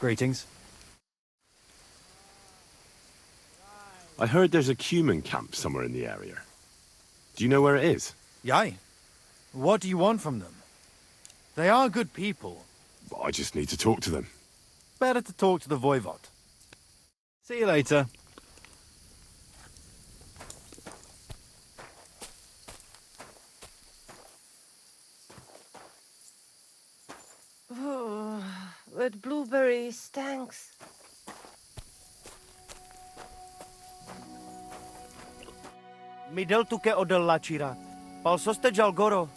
Greetings. I heard there's a cumin camp somewhere in the area. Do you know where it is? Yay. What do you want from them? They are good people. I just need to talk to them. Better to talk to the voivod. See you later. But blueberry stinks. Midel tu ke odel lacirat. Palsoste jalgoro.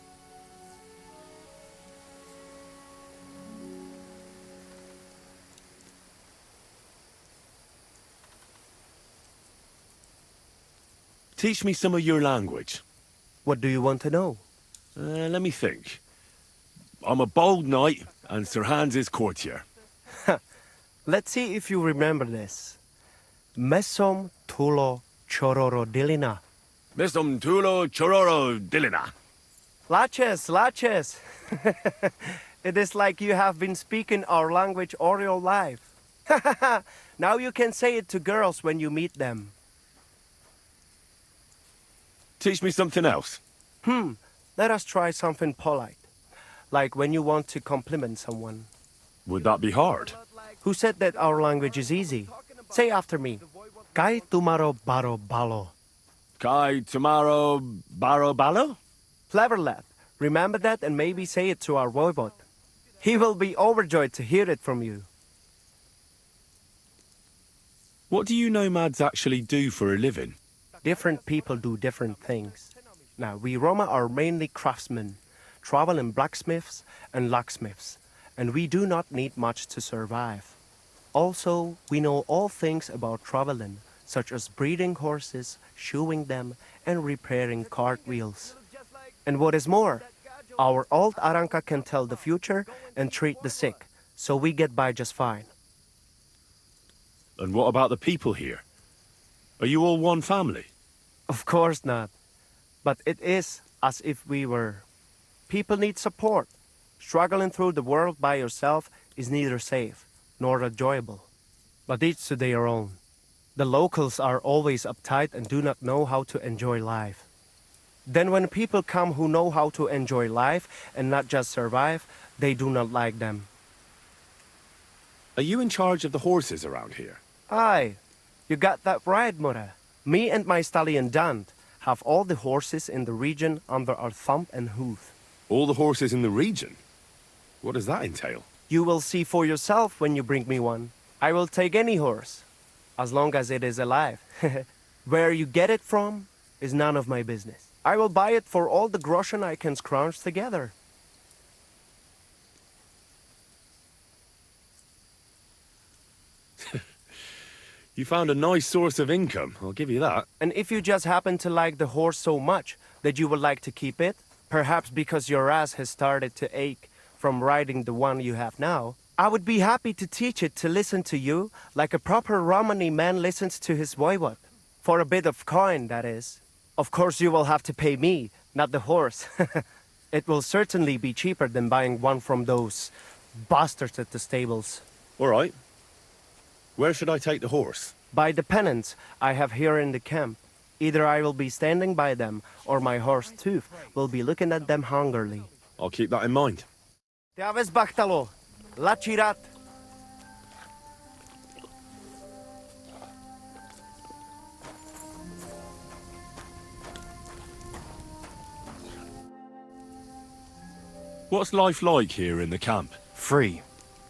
Teach me some of your language. What do you want to know? Let me think. I'm a bold knight, and Sir Hans is courtier. Let's see if you remember this. Mesom tulo chororo dilina. Misum tulo chororo dilina. Laches, laches. It is like you have been speaking our language all your life. Now you can say it to girls when you meet them. Teach me something else. Let us try something polite. Like when you want to compliment someone. Would that be hard? Who said that our language is easy? Say after me. Kai tumaro baro balo. Kai tomorrow baro balo? Clever lad. Remember that and maybe say it to our voivod. He will be overjoyed to hear it from you. What do you nomads actually do for a living? Different people do different things. Now, we Roma are mainly craftsmen, travel in blacksmiths and locksmiths, and we do not need much to survive. Also, we know all things about traveling, such as breeding horses, shoeing them, and repairing cartwheels. And what is more, our old Aranka can tell the future and treat the sick, so we get by just fine. And what about the people here? Are you all one family? Of course not. But it is as if we were. People need support. Struggling through the world by yourself is neither safe nor enjoyable. But each to their own. The locals are always uptight and do not know how to enjoy life. Then when people come who know how to enjoy life and not just survive, they do not like them. Are you in charge of the horses around here? Aye, you got that right, Mura. Me and my stallion Dant have all the horses in the region under our thumb and hoof. All the horses in the region? What does that entail? You will see for yourself when you bring me one. I will take any horse, as long as it is alive. Where you get it from is none of my business. I will buy it for all the groschen I can scrounge together. You found a nice source of income, I'll give you that. And if you just happen to like the horse so much that you would like to keep it, perhaps because your ass has started to ache from riding the one you have now, I would be happy to teach it to listen to you like a proper Romani man listens to his voivod. For a bit of coin, that is. Of course you will have to pay me, not the horse. It will certainly be cheaper than buying one from those bastards at the stables. All right. Where should I take the horse? By the pennants I have here in the camp. Either I will be standing by them, or my horse Tooth will be looking at them hungrily. I'll keep that in mind. Te aves bachtalo, lachirat. What's life like here in the camp? Free.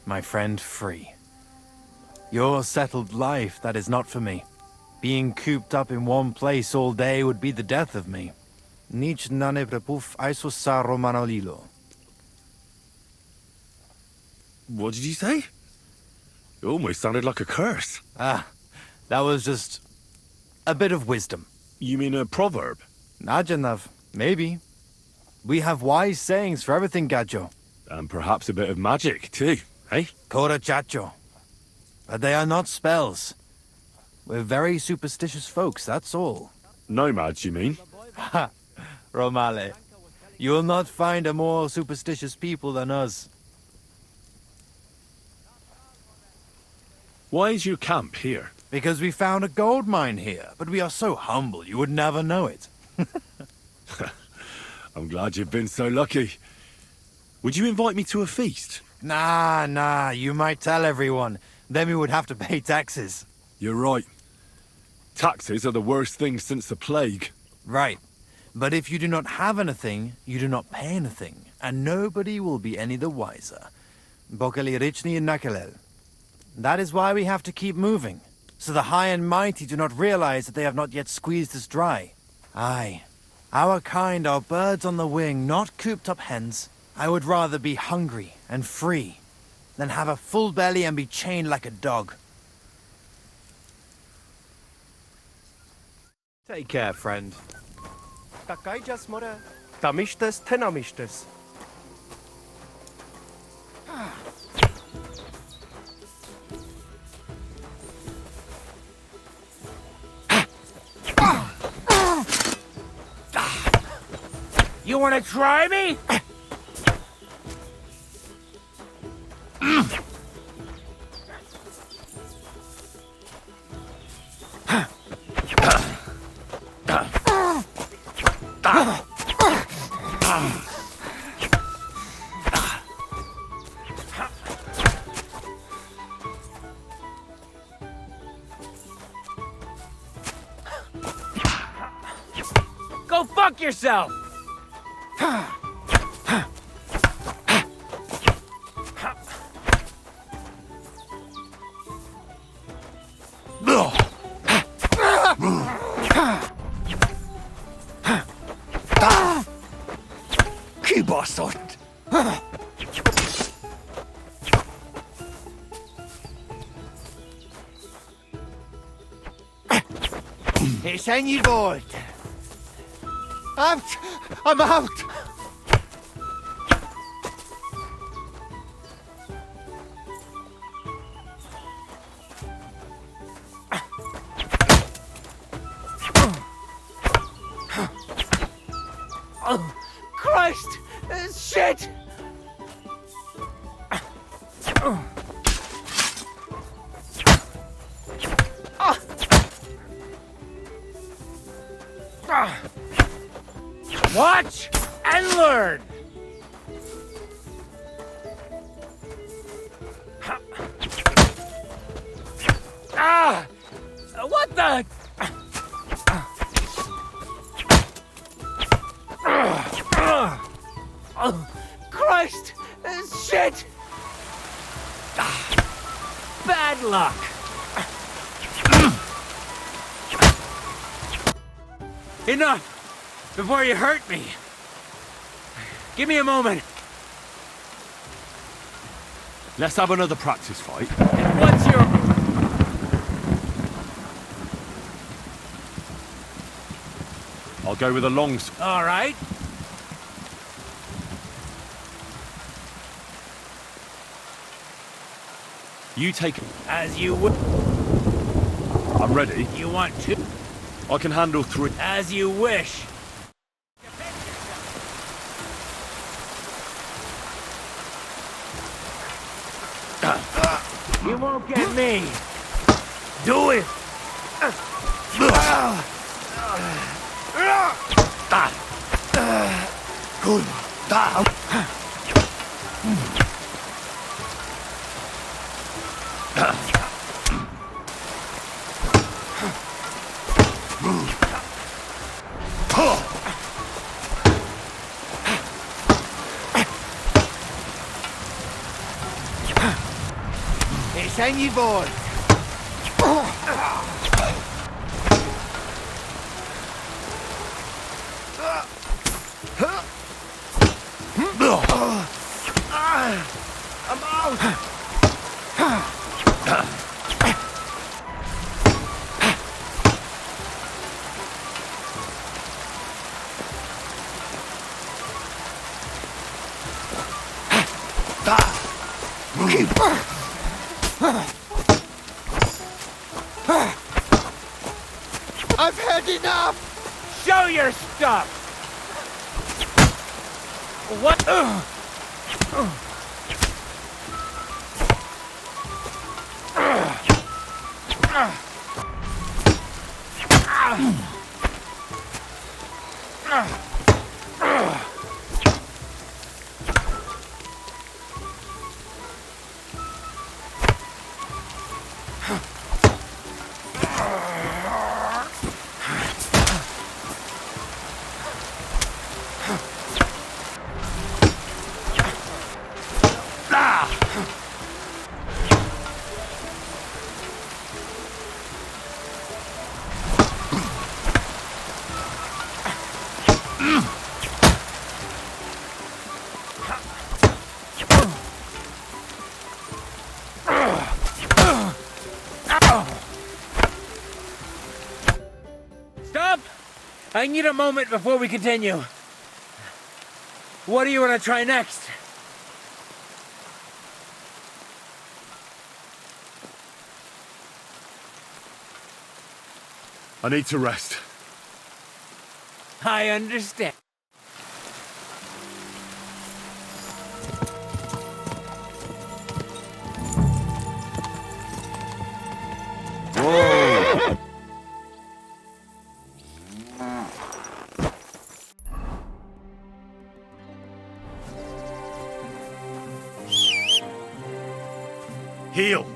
My friend, free. Your settled life, that is not for me. Being cooped up in one place all day would be the death of me. Nic nane prepuf aiso sa romanolilo. What did you say? It almost sounded like a curse. Ah, that was just a bit of wisdom. You mean a proverb? Najanav, maybe. We have wise sayings for everything, Gajo. And perhaps a bit of magic, too, eh? Kora chacho. But they are not spells. We're very superstitious folks, that's all. Nomads, you mean? Ha! Romale. You will not find a more superstitious people than us. Why is your camp here? Because we found a gold mine here, but we are so humble you would never know it. I'm glad you've been so lucky. Would you invite me to a feast? Nah, you might tell everyone. Then we would have to pay taxes. You're right. Taxes are the worst thing since the plague. Right. But if you do not have anything, you do not pay anything, and nobody will be any the wiser. Bokali Richni Nakalel. That is why we have to keep moving, so the high and mighty do not realize that they have not yet squeezed us dry. Aye. Our kind are birds on the wing, not cooped up hens. I would rather be hungry and free than have a full belly and be chained like a dog. Take care, friend. Takayjas mora. Tamishtas tenamishtas. You wanna try me? Go fuck yourself! Kibasot! Sen you bored. Out! I'm out! Oh, Christ! Shit! Watch and learn! What the? Oh, Christ! Shit! Bad luck! Enough! Before you hurt me! Give me a moment! Let's have another practice fight. And what's your... I'll go with a long... All right. You take... As you would. I'm ready. You want to? I can handle 3. As you wish. You won't get me. Do it. Cool. Down. Sen you bored. I'm out! I've had enough! Show your stuff! What? I need a moment before we continue. What do you want to try next? I need to rest. I understand. Heal!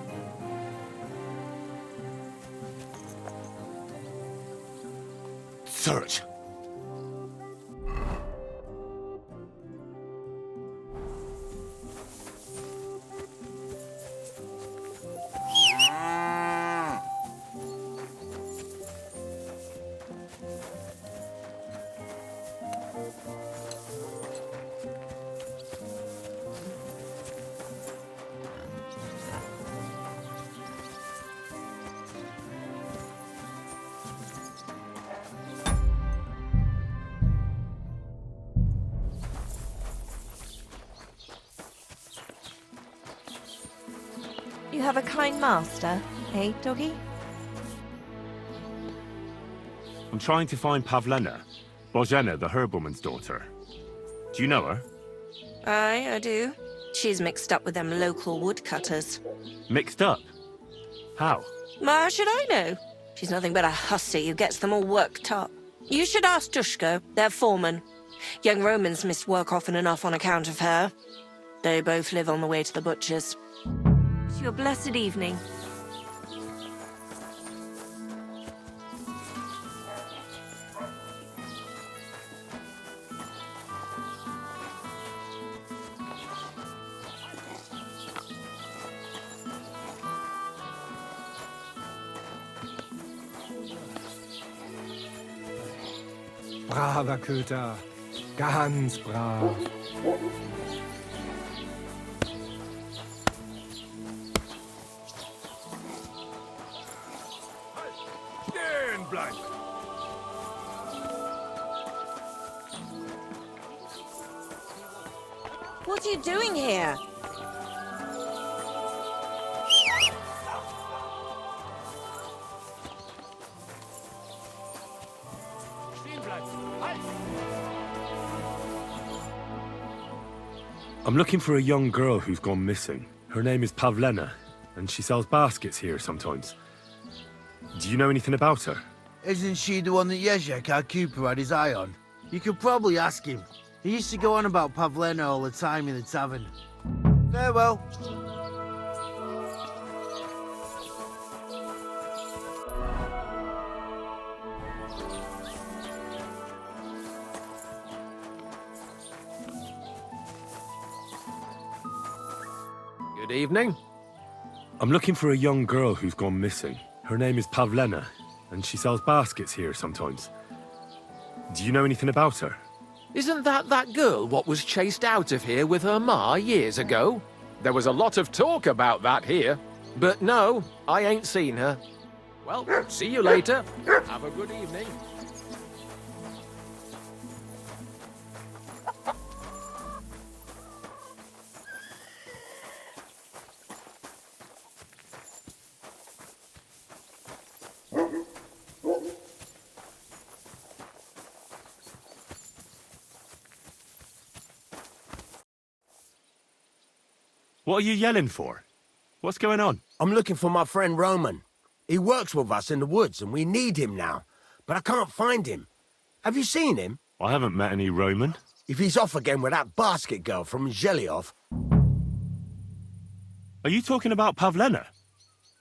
Search! You have a kind master, eh, doggy? I'm trying to find Pavlena, Bozhena, the herbwoman's daughter. Do you know her? Aye, I do. She's mixed up with them local woodcutters. Mixed up? How? Ma, should I know? She's nothing but a hussy who gets them all worked up. You should ask Dushko, their foreman. Young Romans miss work often enough on account of her. They both live on the way to the butcher's. It's your blessed evening. Braver Köter. Ganz brav. Stehen bleiben! What are you doing here? I'm looking for a young girl who's gone missing. Her name is Pavlena, and she sells baskets here sometimes. Do you know anything about her? Isn't she the one that Yezhek, our Cooper, had his eye on? You could probably ask him. He used to go on about Pavlena all the time in the tavern. Farewell. Good evening. I'm looking for a young girl who's gone missing. Her name is Pavlena, and she sells baskets here sometimes. Do you know anything about her? Isn't that girl what was chased out of here with her ma years ago? There was a lot of talk about that here. But no, I ain't seen her. Well, see you later. Have a good evening. What are you yelling for? What's going on? I'm looking for my friend Roman. He works with us in the woods and we need him now. But I can't find him. Have you seen him? I haven't met any Roman. If he's off again with that basket girl from Zhelyov. Are you talking about Pavlena?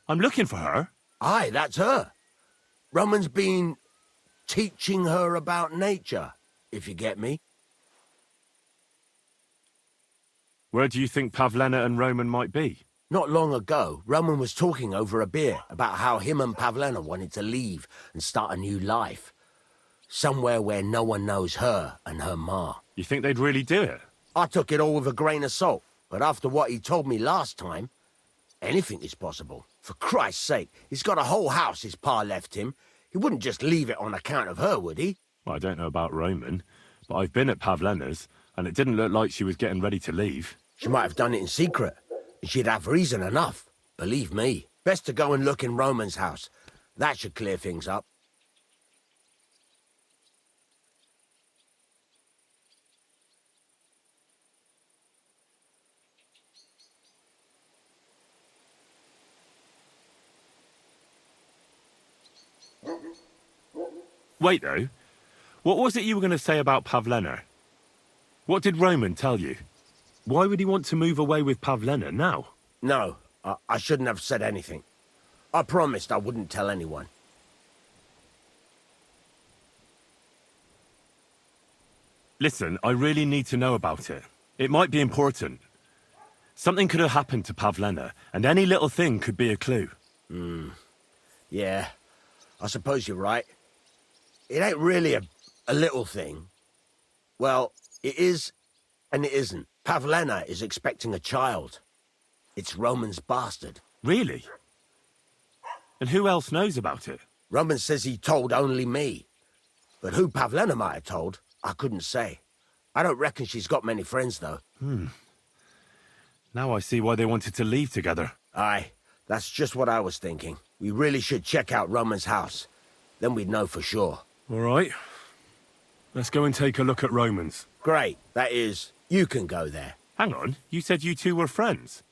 I'm looking for her. Aye, that's her. Roman's been teaching her about nature, if you get me. Where do you think Pavlena and Roman might be? Not long ago, Roman was talking over a beer about how him and Pavlena wanted to leave and start a new life. Somewhere where no one knows her and her ma. You think they'd really do it? I took it all with a grain of salt, but after what he told me last time, anything is possible. For Christ's sake, he's got a whole house his pa left him. He wouldn't just leave it on account of her, would he? Well, I don't know about Roman, but I've been at Pavlena's, and it didn't look like she was getting ready to leave. She might have done it in secret, and she'd have reason enough. Believe me. Best to go and look in Roman's house. That should clear things up. Wait, though. What was it you were going to say about Pavlena? What did Roman tell you? Why would he want to move away with Pavlena now? No, I shouldn't have said anything. I promised I wouldn't tell anyone. Listen, I really need to know about it. It might be important. Something could have happened to Pavlena, and any little thing could be a clue. Yeah, I suppose you're right. It ain't really a little thing. Well, it is and it isn't. Pavlena is expecting a child. It's Roman's bastard. Really? And who else knows about it? Roman says he told only me. But who Pavlena might have told, I couldn't say. I don't reckon she's got many friends, though. Now I see why they wanted to leave together. Aye, that's just what I was thinking. We really should check out Roman's house. Then we'd know for sure. All right. Let's go and take a look at Roman's. Great. That is, you can go there. Hang on, you said you two were friends.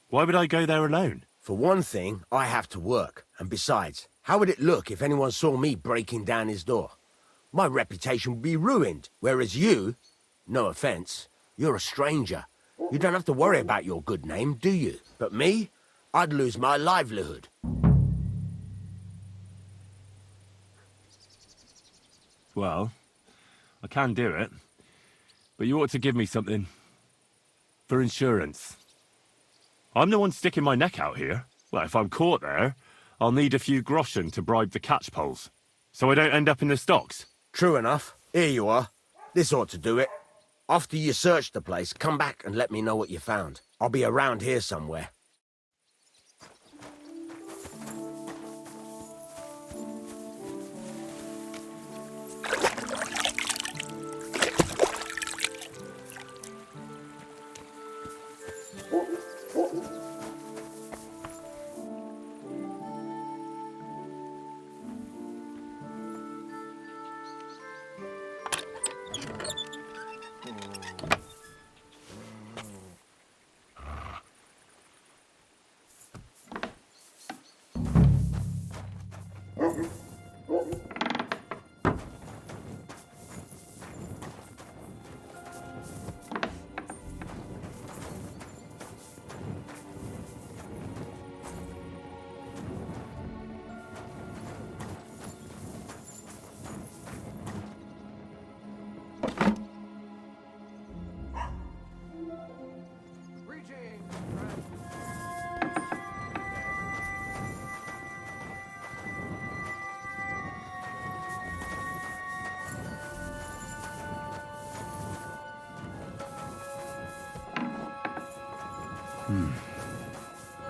Why would I go there alone? For one thing, I have to work. And besides, how would it look if anyone saw me breaking down his door? My reputation would be ruined. Whereas you, no offense, you're a stranger. You don't have to worry about your good name, do you? But me, I'd lose my livelihood. Well, I can do it. But you ought to give me something. For insurance. I'm the one sticking my neck out here. Well, if I'm caught there, I'll need a few groschen to bribe the catchpoles. So I don't end up in the stocks. True enough. Here you are. This ought to do it. After you search the place, come back and let me know what you found. I'll be around here somewhere.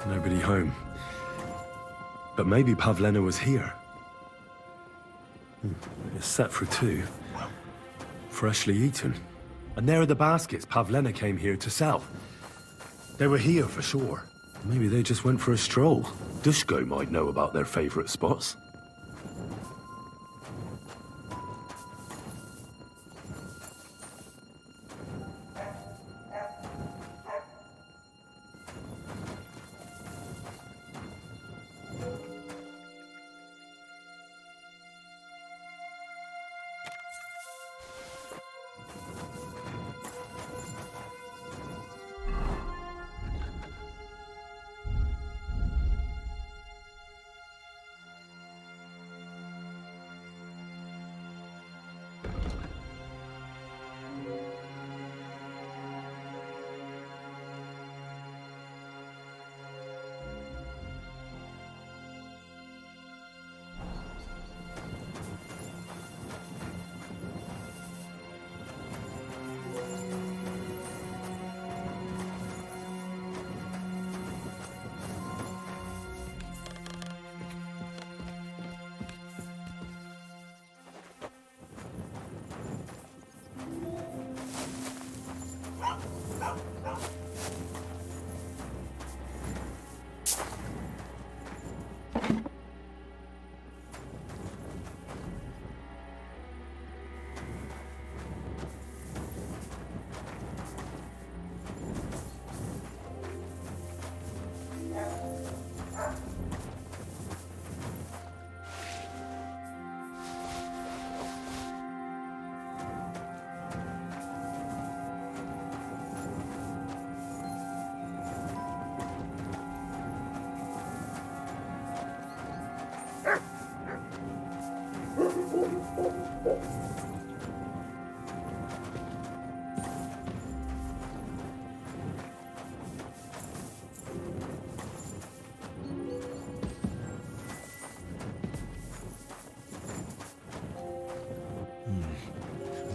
Nobody home. But maybe Pavlena was here. It's set for two. Freshly eaten. And there are the baskets Pavlena came here to sell. They were here for sure. Maybe they just went for a stroll. Dushko might know about their favorite spots.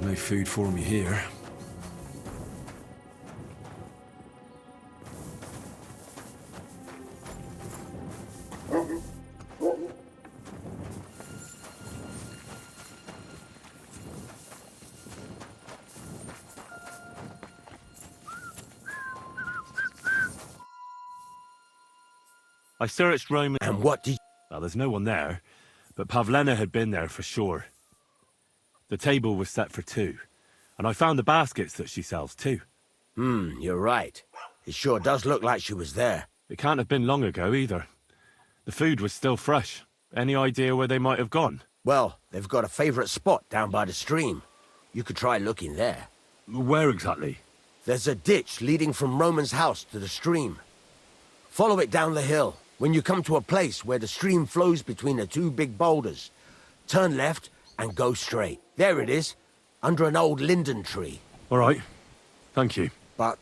No food for me here. I searched Rome And what did... Well, there's no one there, but Pavlena had been there for sure. The table was set for two, and I found the baskets that she sells too. You're right. It sure does look like she was there. It can't have been long ago either. The food was still fresh. Any idea where they might have gone? Well, they've got a favourite spot down by the stream. You could try looking there. Where exactly? There's a ditch leading from Roman's house to the stream. Follow it down the hill. When you come to a place where the stream flows between the two big boulders, turn left and go straight. There it is, under an old linden tree. All right. Thank you. But,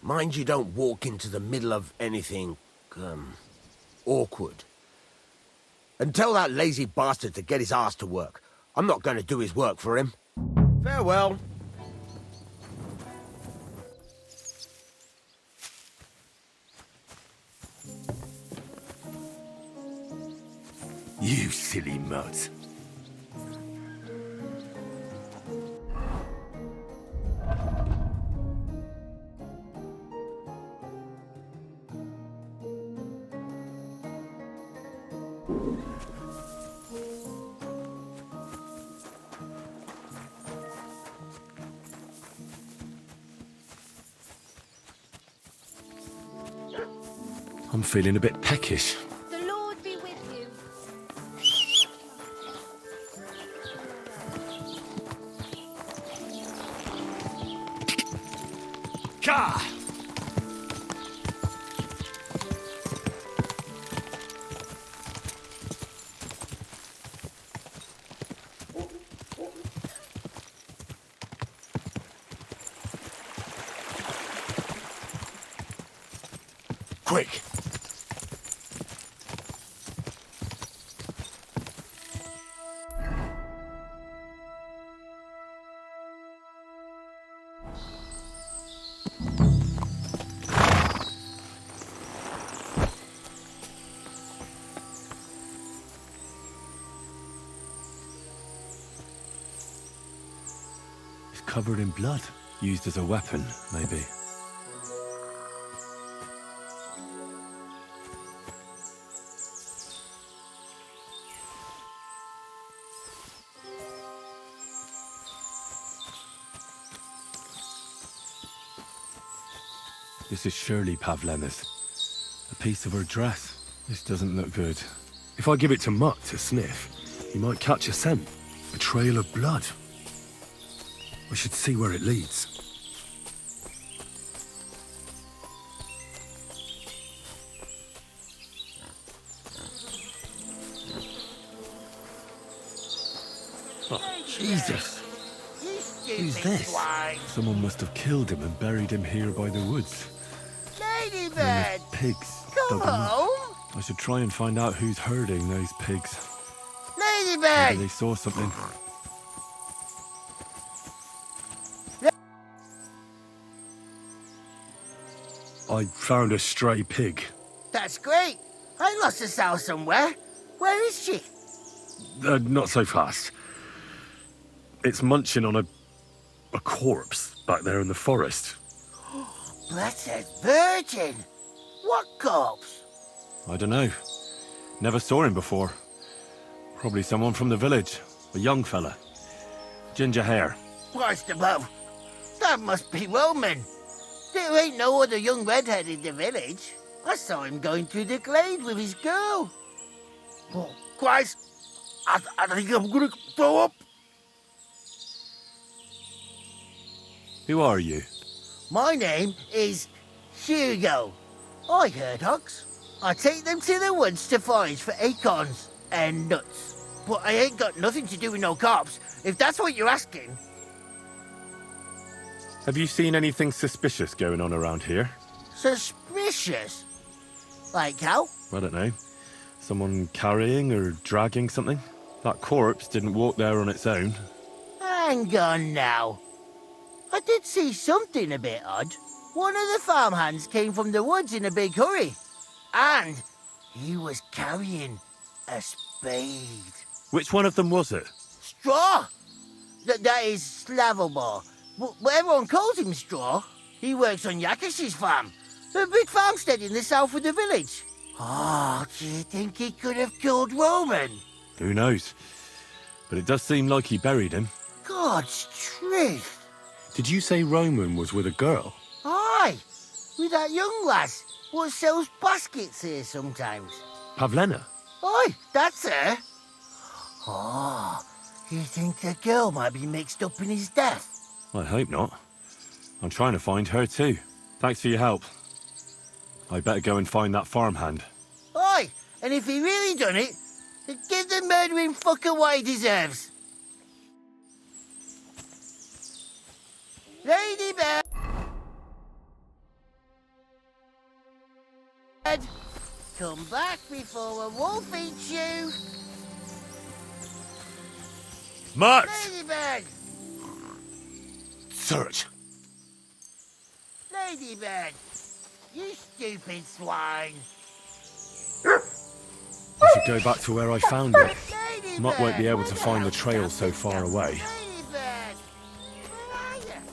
mind you don't walk into the middle of anything, awkward. And tell that lazy bastard to get his ass to work. I'm not going to do his work for him. Farewell. You silly mutt. I'm feeling a bit peckish. The Lord be with you. Ka! Quick! It's covered in blood. Used as a weapon, maybe. This is surely Pavlena's. A piece of her dress. This doesn't look good. If I give it to Mutt to sniff, he might catch a scent. A trail of blood. I should see where it leads. Oh, Jesus! Who's this? Someone must have killed him and buried him here by the woods. Ladybird! Pigs. Come home! I should try and find out who's herding those pigs. Ladybird! Maybe they saw something. I found a stray pig. That's great. I lost a sow somewhere. Where is she? Not so fast. It's munching on a corpse back there in the forest. Blessed Virgin! What corpse? I don't know. Never saw him before. Probably someone from the village. A young fella. Ginger hair. Christ above. That must be Roman. There ain't no other young redhead in the village. I saw him going through the glade with his girl. Oh, Christ. I think I'm gonna throw up. Who are you? My name is Hugo. I herd hogs. I take them to the woods to forage for acorns and nuts. but I ain't got nothing to do with no cops, if that's what you're asking. Have you seen anything suspicious going on around here? Suspicious? Like how? I don't know. Someone carrying or dragging something? That corpse didn't walk there on its own. Hang on now. I did see something a bit odd. One of the farmhands came from the woods in a big hurry. And he was carrying a spade. Which one of them was it? Straw! That is Slavobor. But everyone calls him Straw. He works on Yakish's farm. A big farmstead in the south of the village. Oh, do you think he could have killed Roman? Who knows? But it does seem like he buried him. God's truth. Did you say Roman was with a girl? Aye, with that young lass what sells baskets here sometimes. Pavlena? Aye, that's her. Oh, you think the girl might be mixed up in his death? I hope not. I'm trying to find her too. Thanks for your help. I better go and find that farmhand. Aye, and if he really done it, then give the murdering fucker what he deserves. Ladybird! Come back before a wolf eats you! Mutt! Ladybird! Search! Ladybird! You stupid swine! I should go back to where I found it. Mutt won't be able to find the trail so far away. Ladybird! Where are you?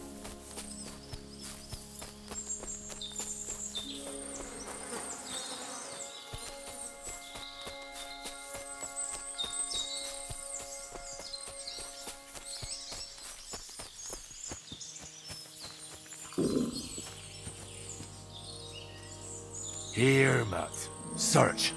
Here, Mutt. Search.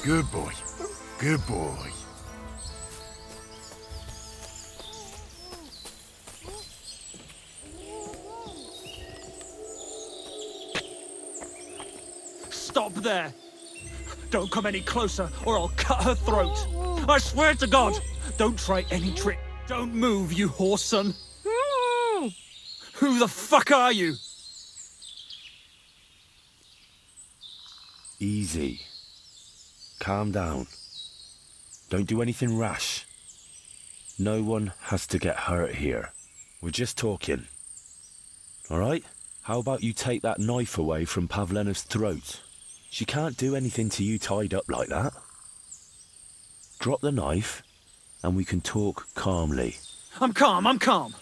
Good boy. Good boy. Stop there! Don't come any closer, or I'll cut her throat. I swear to God! Don't try any trick. Don't move, you horse son. Who the fuck are you? Easy. Calm down. Don't do anything rash. No one has to get hurt here. We're just talking. All right? How about you take that knife away from Pavlena's throat? She can't do anything to you tied up like that. Drop the knife, and we can talk calmly. I'm calm.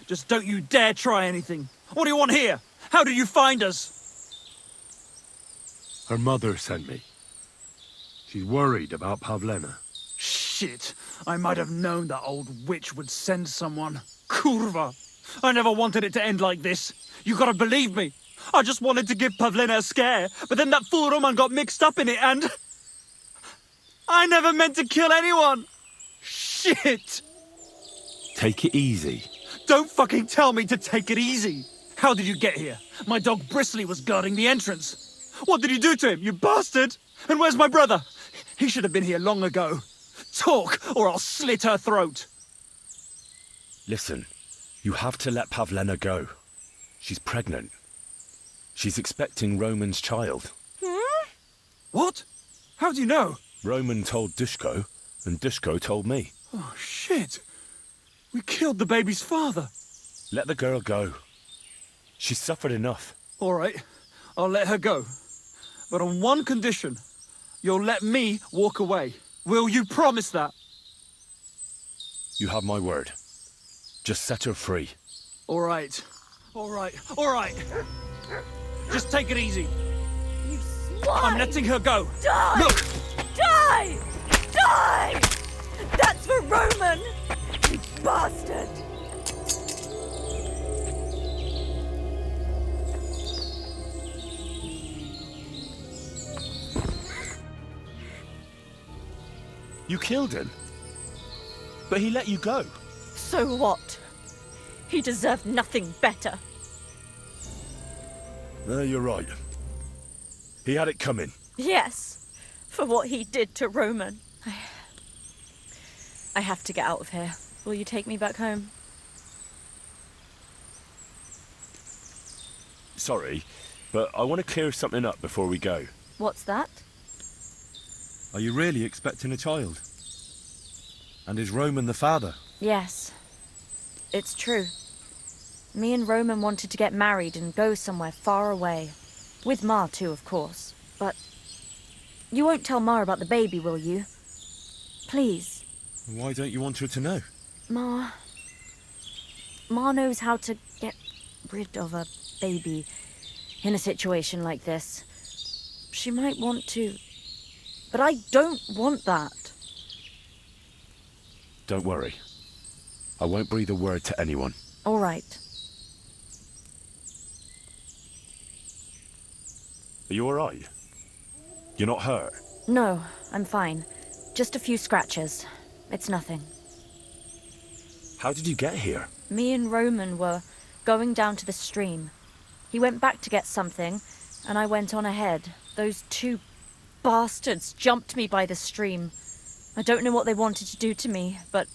Just don't you dare try anything. What do you want here? How did you find us? Her mother sent me. She's worried about Pavlena. Shit, I might have known that old witch would send someone. Kurva! I never wanted it to end like this. You gotta believe me. I just wanted to give Pavlena a scare, but then that fool Roman got mixed up in it and... I never meant to kill anyone! Shit! Take it easy. Don't fucking tell me to take it easy! How did you get here? My dog Bristly was guarding the entrance. What did you do to him, you bastard? And where's my brother? He should have been here long ago. Talk, or I'll slit her throat. Listen, you have to let Pavlena go. She's pregnant. She's expecting Roman's child. What? How do you know? Roman told Dushko, and Dushko told me. Oh, shit. We killed the baby's father. Let the girl go. She's suffered enough. All right, I'll let her go. But on one condition. You'll let me walk away. Will you promise that? You have my word. Just set her free. All right. Just take it easy. You swine! I'm letting her go. Die! Look! Die! Die! That's for Roman! You bastard! You killed him? But he let you go. So what? He deserved nothing better. No, you're right. He had it coming. Yes, for what he did to Roman. I have to get out of here. Will you take me back home? Sorry, but I want to clear something up before we go. What's that? Are you really expecting a child? And is Roman the father? Yes, it's true. Me and Roman wanted to get married and go somewhere far away. With Ma too, of course. But you won't tell Ma about the baby, will you? Please. Why don't you want her to know? Ma knows how to get rid of a baby in a situation like this. She might want to, but I don't want that. Don't worry. I won't breathe a word to anyone. All right. Are you all right? You're not hurt? No, I'm fine. Just a few scratches. It's nothing. How did you get here? Me and Roman were going down to the stream. He went back to get something, and I went on ahead. Those two bastards jumped me by the stream. I don't know what they wanted to do to me, but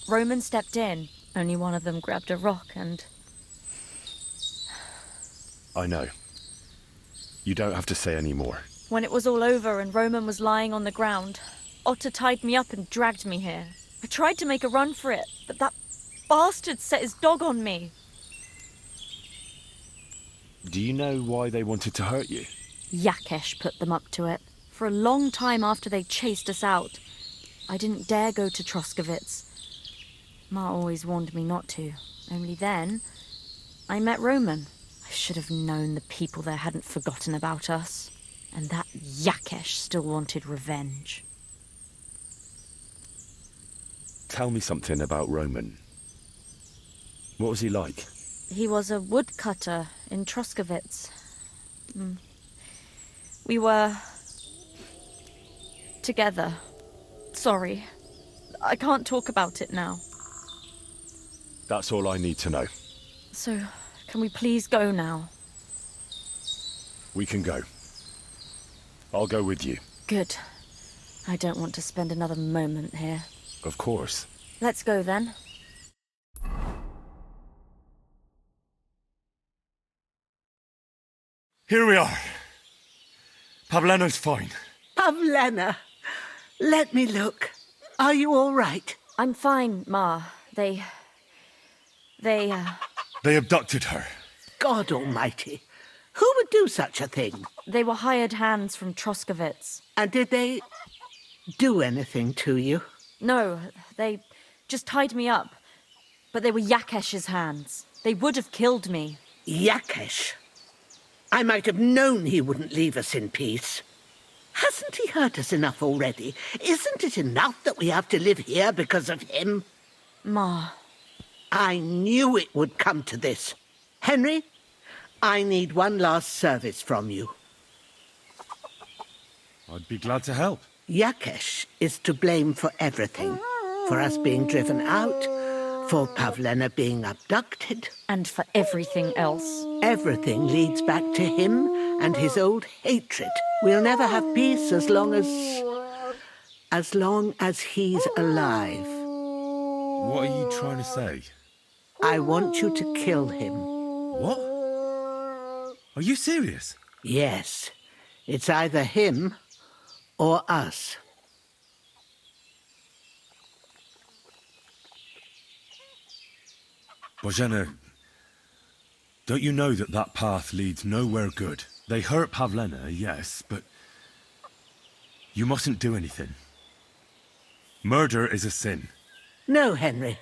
Roman stepped in. Only one of them grabbed a rock and... I know. You don't have to say any more. When it was all over and Roman was lying on the ground, Otter tied me up and dragged me here. I tried to make a run for it, but that bastard set his dog on me. Do you know why they wanted to hurt you? Yakesh put them up to it. For a long time after they chased us out, I didn't dare go to Troskovitz. Ma always warned me not to. Only then, I met Roman. I should have known the people there hadn't forgotten about us. And that Yakesh still wanted revenge. Tell me something about Roman. What was he like? He was a woodcutter in Troskovitz. We were together. Sorry. I can't talk about it now. That's all I need to know. So, can we please go now? We can go. I'll go with you. Good. I don't want to spend another moment here. Of course. Let's go then. Here we are. Pavlena's fine. Pavlena, let me look. Are you all right? I'm fine, Ma. They They abducted her. God almighty. Who would do such a thing? They were hired hands from Troskovitz. And did they do anything to you? No, they just tied me up. But they were Yakesh's hands. They would have killed me. Yakesh? I might have known he wouldn't leave us in peace. Hasn't he hurt us enough already? Isn't it enough that we have to live here because of him? Ma. I knew it would come to this. Henry, I need one last service from you. I'd be glad to help. Yakesh is to blame for everything. For us being driven out, for Pavlena being abducted. And for everything else. Everything leads back to him and his old hatred. We'll never have peace as long as he's alive. What are you trying to say? I want you to kill him. What? Are you serious? Yes. It's either him or us. Bozhena, don't you know that that path leads nowhere good? They hurt Pavlena, yes, but you mustn't do anything. Murder is a sin. No, Henry.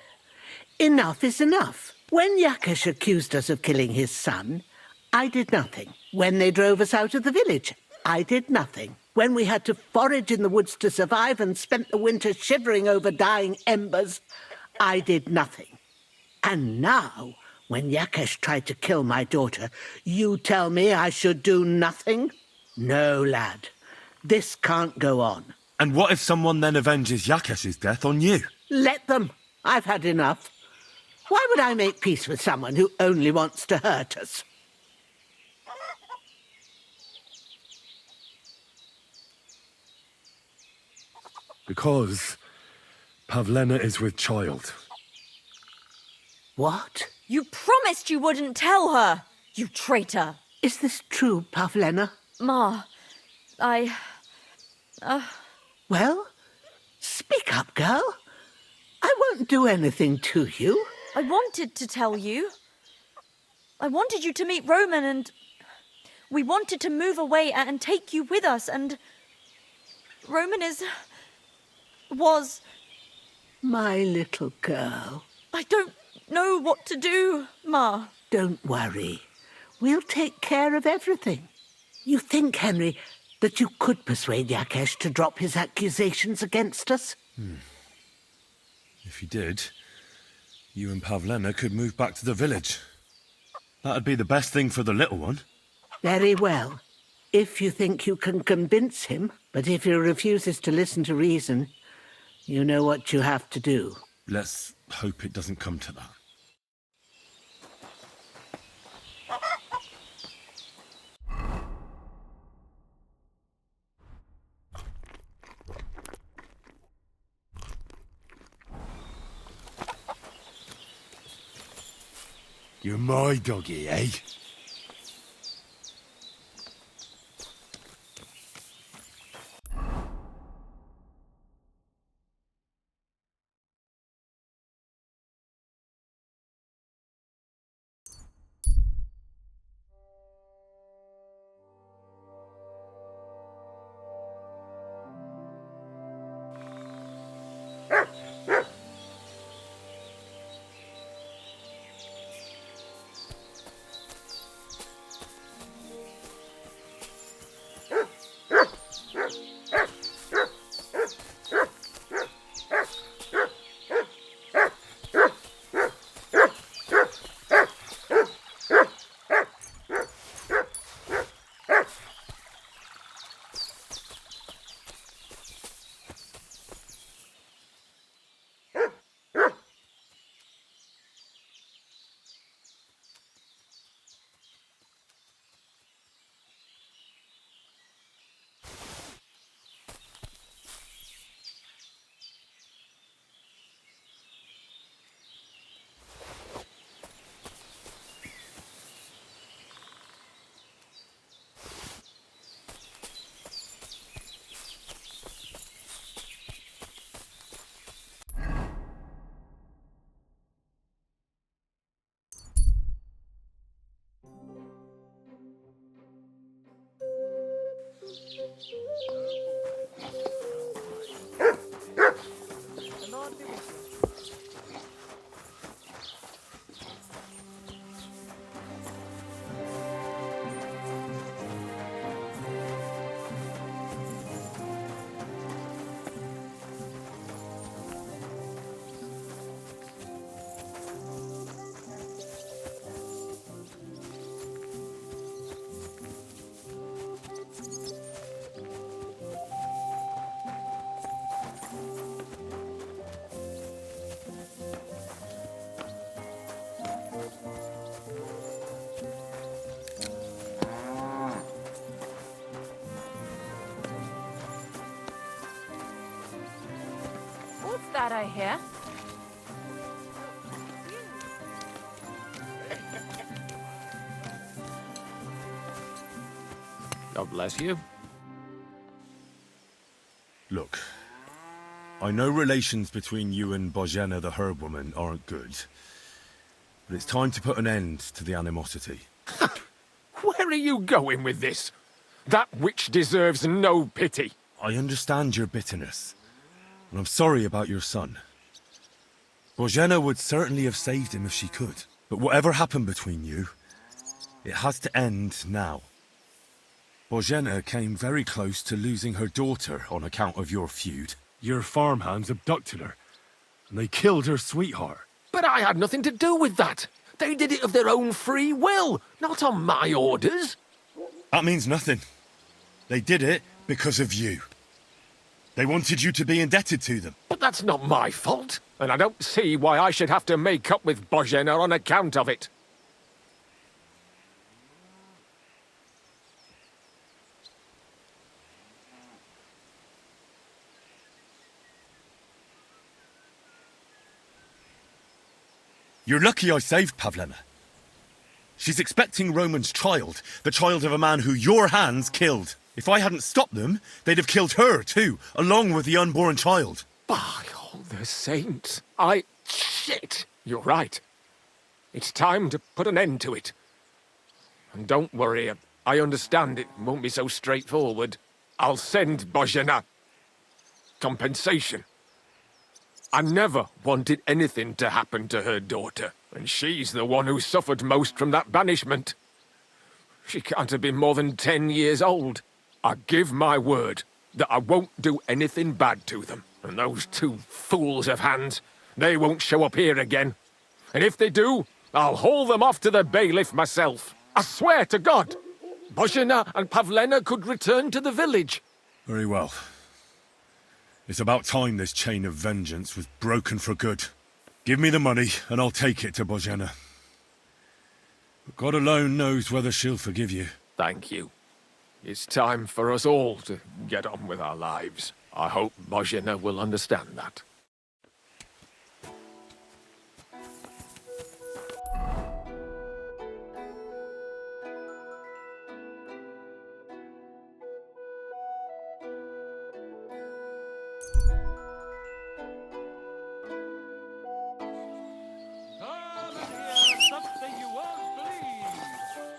Enough is enough. When Yakesh accused us of killing his son, I did nothing. When they drove us out of the village, I did nothing. When we had to forage in the woods to survive and spent the winter shivering over dying embers, I did nothing. And now, when Yakesh tried to kill my daughter, you tell me I should do nothing? No, lad. This can't go on. And what if someone then avenges Yakesh's death on you? Let them. I've had enough. Why would I make peace with someone who only wants to hurt us? Because Pavlena is with child. What? You promised you wouldn't tell her, you traitor. Is this true, Pavlena? Ma, Well, speak up, girl. I won't do anything to you. I wanted to tell you. I wanted you to meet Roman and... We wanted to move away and take you with us and... Roman was... My little girl. I don't know what to do, Ma. Don't worry. We'll take care of everything. You think, Henry, that you could persuade Yakesh to drop his accusations against us? If you did, you and Pavlena could move back to the village. That'd be the best thing for the little one. Very well. If you think you can convince him, but if he refuses to listen to reason, you know what you have to do. Let's hope it doesn't come to that. You're my doggy, eh? that I hear? God bless you. Look, I know relations between you and Bozhena the herb woman aren't good, but it's time to put an end to the animosity. Where are you going with this? That witch deserves no pity. I understand your bitterness, and I'm sorry about your son. Bozhena would certainly have saved him if she could, but whatever happened between you, it has to end now. Bozhena came very close to losing her daughter on account of your feud. Your farmhands abducted her, and they killed her sweetheart. But I had nothing to do with that. They did it of their own free will, not on my orders. That means nothing. They did it because of you. They wanted you to be indebted to them. But that's not my fault, and I don't see why I should have to make up with Bozhena on account of it. You're lucky I saved Pavlena. She's expecting Roman's child, the child of a man who your hands killed. If I hadn't stopped them, they'd have killed her too, along with the unborn child. By all the saints, Shit! You're right. It's time to put an end to it. And don't worry, I understand it won't be so straightforward. I'll send Bozhena compensation. I never wanted anything to happen to her daughter, and she's the one who suffered most from that banishment. She can't have been more than 10 years old. I give my word that I won't do anything bad to them, and those two fools of hands, they won't show up here again. And if they do, I'll haul them off to the bailiff myself. I swear to God, Bozhena and Pavlena could return to the village. Very well. It's about time this chain of vengeance was broken for good. Give me the money, and I'll take it to Bozhena. But God alone knows whether she'll forgive you. Thank you. It's time for us all to get on with our lives. I hope Bozhena will understand that. Something you won't believe.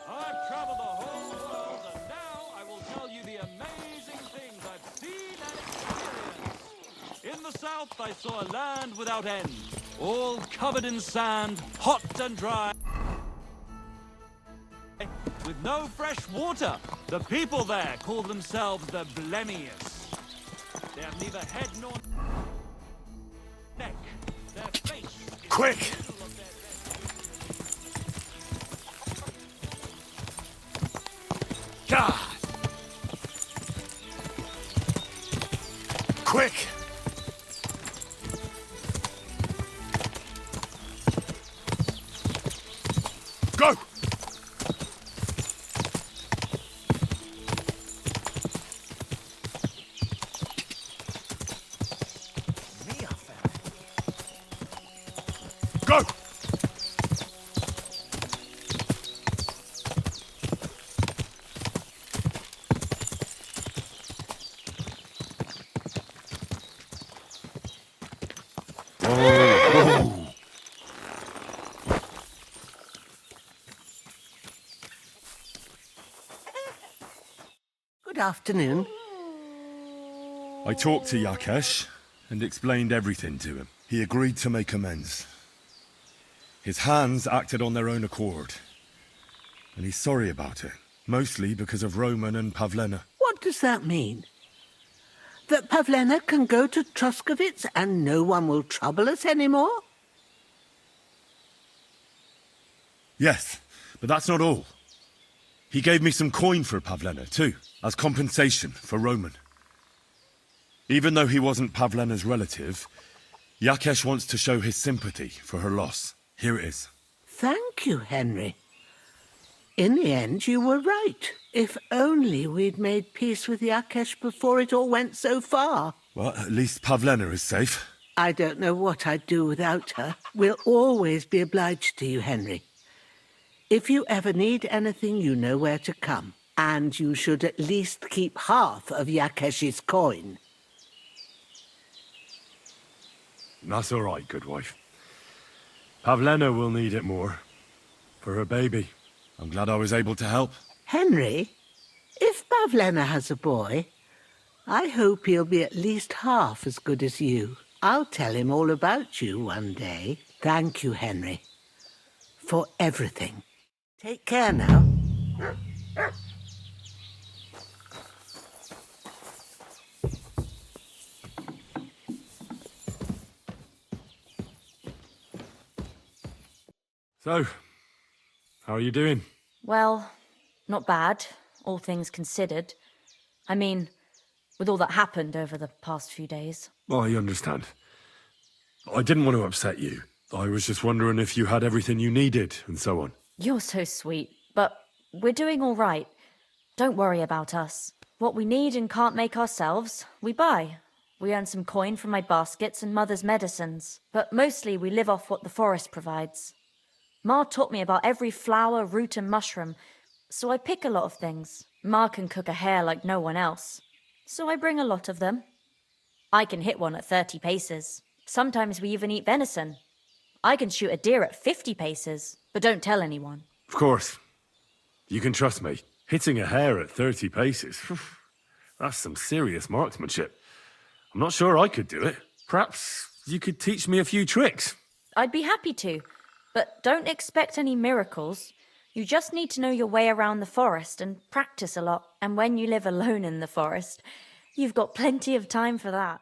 I've traveled the whole world, and now I will tell you the amazing things I've seen and experienced. In the south, I saw a land without end, all covered in sand, hot and dry, with no fresh water. The people there call themselves the Blemius. They have neither head nor neck. Their face is Quick! God! Quick! Go! Go! Good afternoon. I talked to Yakesh and explained everything to him. He agreed to make amends. His hands acted on their own accord, and he's sorry about it, mostly because of Roman and Pavlena. What does that mean? That Pavlena can go to Truskovitz and no one will trouble us anymore? Yes, but that's not all. He gave me some coin for Pavlena, too, as compensation for Roman. Even though he wasn't Pavlena's relative, Yakesh wants to show his sympathy for her loss. Here it is. Thank you, Henry. In the end, you were right. If only we'd made peace with Yakesh before it all went so far. Well, at least Pavlena is safe. I don't know what I'd do without her. We'll always be obliged to you, Henry. If you ever need anything, you know where to come. And you should at least keep half of Yakesh's coin. That's all right, good wife. Pavlena will need it more. For her baby. I'm glad I was able to help. Henry, if Pavlena has a boy, I hope he'll be at least half as good as you. I'll tell him all about you one day. Thank you, Henry, for everything. Take care now. So, how are you doing? Well, not bad, all things considered. I mean, with all that happened over the past few days. I understand. I didn't want to upset you. I was just wondering if you had everything you needed, and so on. You're so sweet, but we're doing all right. Don't worry about us. What we need and can't make ourselves, we buy. We earn some coin from my baskets and Mother's medicines, but mostly we live off what the forest provides. Ma taught me about every flower, root and mushroom, so I pick a lot of things. Ma can cook a hare like no one else, so I bring a lot of them. I can hit one at 30 paces. Sometimes we even eat venison. I can shoot a deer at 50 paces, but don't tell anyone. Of course. You can trust me. Hitting a hare at 30 paces, that's some serious marksmanship. I'm not sure I could do it. Perhaps you could teach me a few tricks. I'd be happy to, but don't expect any miracles. You just need to know your way around the forest and practice a lot. And when you live alone in the forest, you've got plenty of time for that.